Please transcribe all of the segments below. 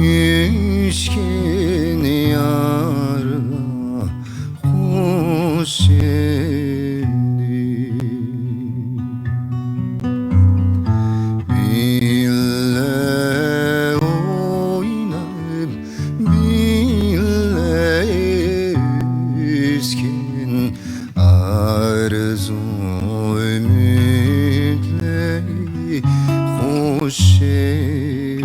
Müşkin yarla hoş eldi. Bille oynayıp bille üsken arzu ümitleri hoş eldi.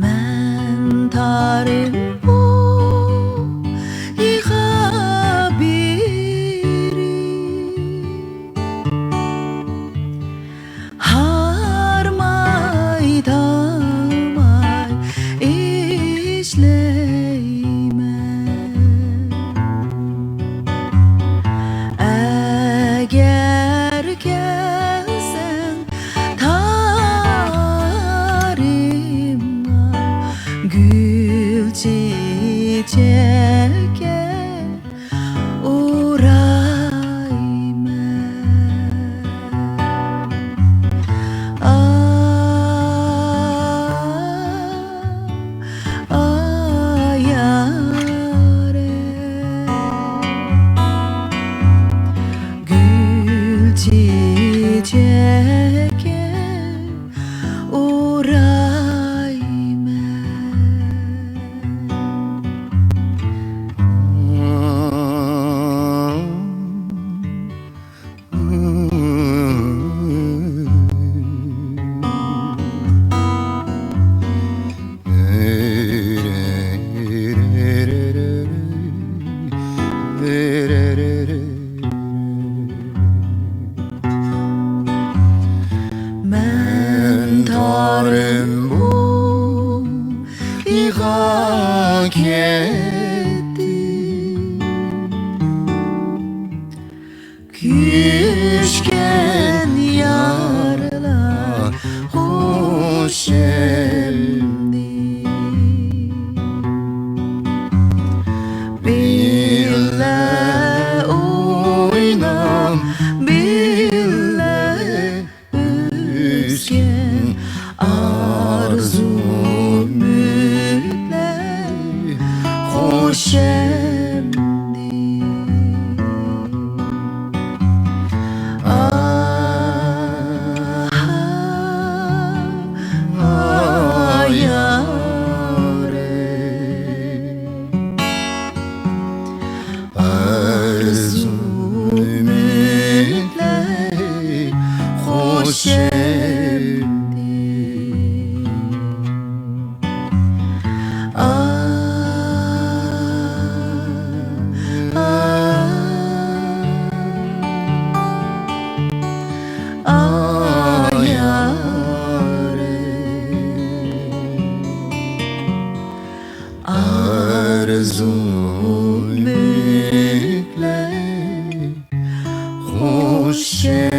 Men tarim bu biri har maydamay işleymen. Eğer gelsen Tarim'a gül çiçeğe uğrayım. Yâre gül çiçeğe uğrayım. Men tarim bu İgak etti küçken yarla hoş eldi. Bille oynam bille üsken arzu ümitler hoş eldi. Yâre arzu ümitler hoş eldi. arzu ümitler hoş eldi.